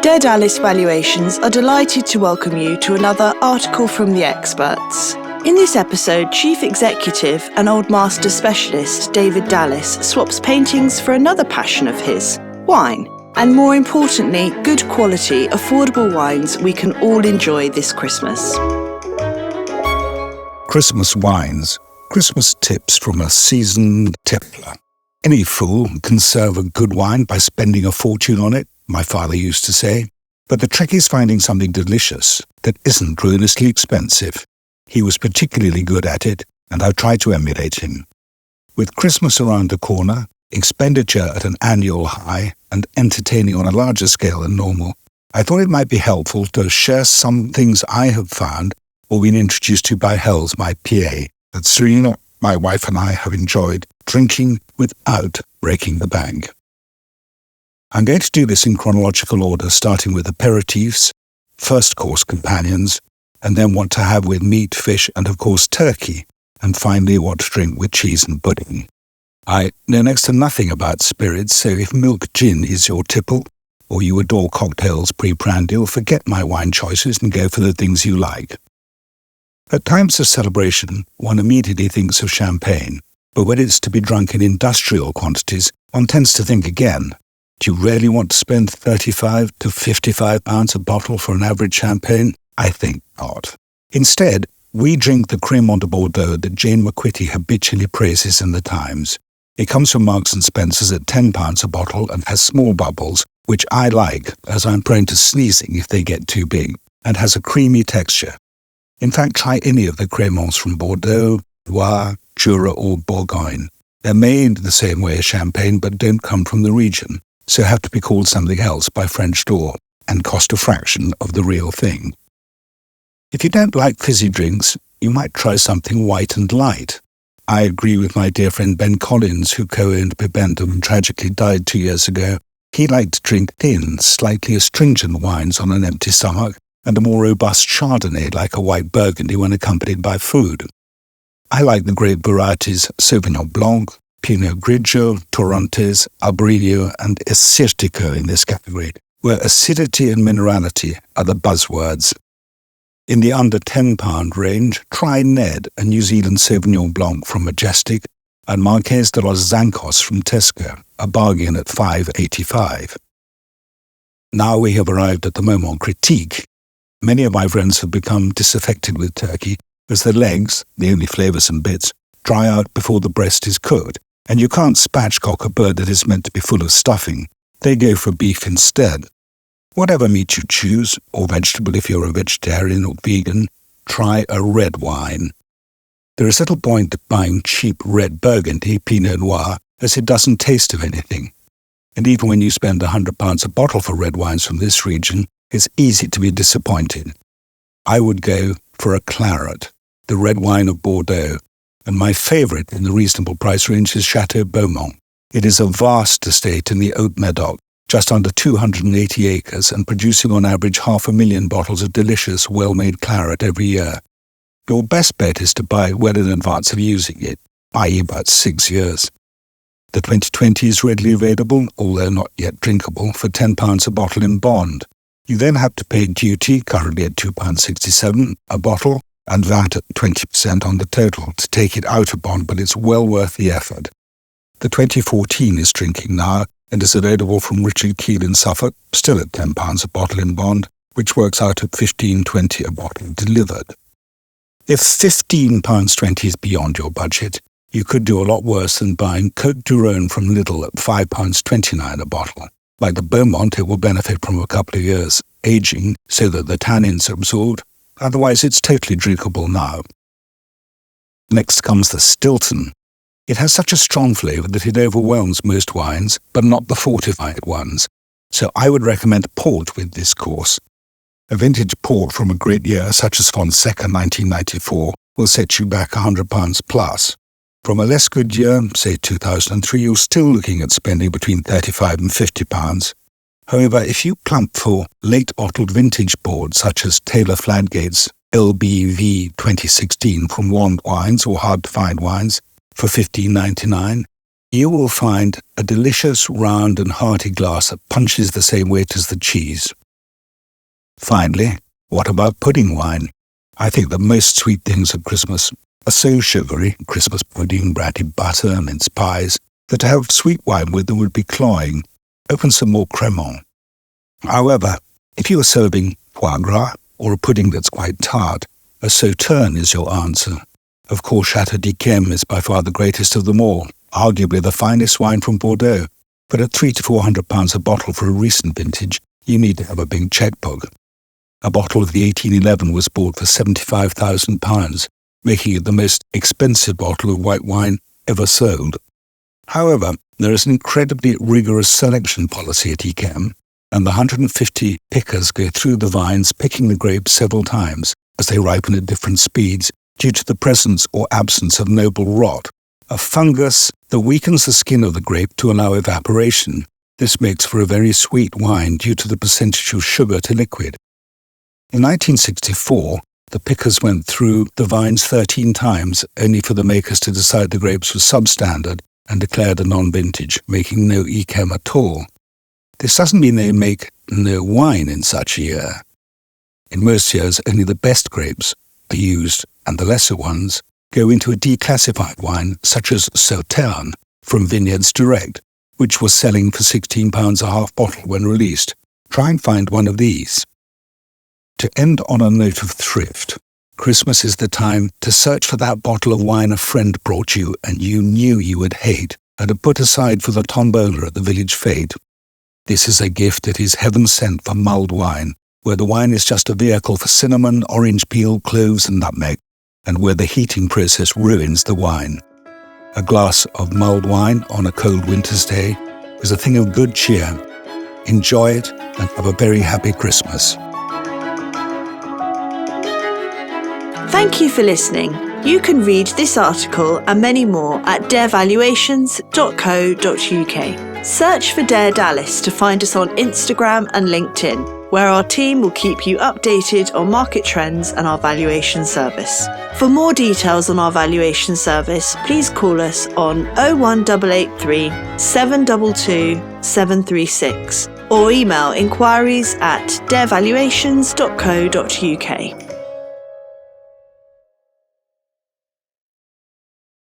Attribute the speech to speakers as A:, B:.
A: Dead Alice Valuations are delighted to welcome you to another article from the experts. In this episode, Chief Executive and Old Master Specialist David Dallas swaps paintings for another passion of his, wine, and more importantly, good quality, affordable wines we can all enjoy this Christmas.
B: Christmas wines, Christmas tips from a seasoned tippler. Any fool can serve a good wine by spending a fortune on it, my father used to say. But the trick is finding something delicious that isn't ruinously expensive. He was particularly good at it, and I tried to emulate him. With Christmas around the corner, expenditure at an annual high, and entertaining on a larger scale than normal, I thought it might be helpful to share some things I have found or been introduced to by Hells, my PA, that Serena, my wife, and I have enjoyed drinking without breaking the bank. I'm going to do this in chronological order, starting with aperitifs, first course companions, and then what to have with meat, fish, and of course turkey, and finally what to drink with cheese and pudding. I know next to nothing about spirits, so if milk gin is your tipple, or you adore cocktails pre-prandial, forget my wine choices and go for the things you like. At times of celebration, one immediately thinks of champagne, but when it's to be drunk in industrial quantities, one tends to think again. Do you really want to spend £35 to £55 a bottle for an average champagne? I think not. Instead, we drink the Cremant de Bordeaux that Jane McQuitty habitually praises in the Times. It comes from Marks and Spencer's at £10 a bottle and has small bubbles, which I like, as I'm prone to sneezing if they get too big, and has a creamy texture. In fact, try any of the Cremants from Bordeaux, Loire, Jura or Bourgogne. They're made the same way as champagne but don't come from the region, so have to be called something else by French law and cost a fraction of the real thing. If you don't like fizzy drinks, you might try something white and light. I agree with my dear friend Ben Collins, who co-owned Pipendum and tragically died 2 years ago. He liked to drink thin, slightly astringent wines on an empty stomach, and a more robust Chardonnay like a white Burgundy when accompanied by food. I like the grape varieties Sauvignon Blanc, Pinot Grigio, Torrontés, Albariño, and Assyrtiko in this category, where acidity and minerality are the buzzwords. In the under £10 range, try Ned, a New Zealand Sauvignon Blanc from Majestic, and Marqués de los Zancos from Tesco, a bargain at $5.85. Now we have arrived at the moment critique. Many of my friends have become disaffected with turkey, as the legs, the only flavoursome bits, dry out before the breast is cooked, and you can't spatchcock a bird that is meant to be full of stuffing. They go for beef instead. Whatever meat you choose, or vegetable if you're a vegetarian or vegan, try a red wine. There is little point buying cheap red Burgundy, Pinot Noir, as it doesn't taste of anything. And even when you spend £100 a bottle for red wines from this region, it's easy to be disappointed. I would go for a claret, the red wine of Bordeaux, and my favourite in the reasonable price range is Chateau Beaumont. It is a vast estate in the Haute-Médoc, just under 280 acres and producing on average 500,000 bottles of delicious, well-made claret every year. Your best bet is to buy well in advance of using it, i.e. about 6 years. The 2020 is readily available, although not yet drinkable, for £10 a bottle in bond. You then have to pay duty, currently at £2.67 a bottle, and VAT at 20% on the total to take it out of bond, but it's well worth the effort. The 2014 is drinking now and is available from Richard Keel in Suffolk, still at £10 a bottle in bond, which works out at $15.20 a bottle delivered. If £15.20 is beyond your budget, you could do a lot worse than buying Côte du Rhône from Lidl at £5.29 a bottle. Like the Beaumont, it will benefit from a couple of years aging so that the tannins are absorbed. Otherwise, it's totally drinkable now. Next comes the Stilton. It has such a strong flavour that it overwhelms most wines, but not the fortified ones. So I would recommend port with this course. A vintage port from a great year, such as Fonseca 1994, will set you back £100 plus. From a less good year, say 2003, you're still looking at spending between £35 and £50. However, if you plump for late bottled vintage port such as Taylor Fladgate's LBV 2016 from Wand Wines or Hard to Find Wines for $15.99, you will find a delicious, round and hearty glass that punches the same weight as the cheese. Finally, what about pudding wine? I think that most sweet things at Christmas are so sugary, Christmas pudding, brandy butter, mince pies, that to have sweet wine with them would be cloying. Open some more cremant. However, if you are serving foie gras or a pudding that's quite tart, a sauterne is your answer. Of course, Chateau d'Yquem is by far the greatest of them all, arguably the finest wine from Bordeaux. But at £300 to £400 a bottle for a recent vintage, you need to have a big checkbook. A bottle of the 1811 was bought for £75,000, making it the most expensive bottle of white wine ever sold. However, there is an incredibly rigorous selection policy at Yquem, and the 150 pickers go through the vines picking the grapes several times as they ripen at different speeds due to the presence or absence of noble rot, a fungus that weakens the skin of the grape to allow evaporation. This makes for a very sweet wine due to the percentage of sugar to liquid. In 1964, the pickers went through the vines 13 times, only for the makers to decide the grapes were substandard and declared a non-vintage, making no Yquem at all. This doesn't mean they make no wine in such a year. In most years, only the best grapes are used, and the lesser ones go into a declassified wine, such as Sauterne from Vineyards Direct, which was selling for £16 a half bottle when released. Try and find one of these. To end on a note of thrift, Christmas is the time to search for that bottle of wine a friend brought you and you knew you would hate, and to put aside for the tombola at the village fete. This is a gift that is heaven sent for mulled wine, where the wine is just a vehicle for cinnamon, orange peel, cloves and nutmeg, and where the heating process ruins the wine. A glass of mulled wine on a cold winter's day is a thing of good cheer. Enjoy it and have a very happy Christmas.
A: Thank you for listening. You can read this article and many more at darevaluations.co.uk. Search for Dare Dallas to find us on Instagram and LinkedIn, where our team will keep you updated on market trends and our valuation service. For more details on our valuation service, please call us on 01883 722 736 or email inquiries@darevaluations.co.uk.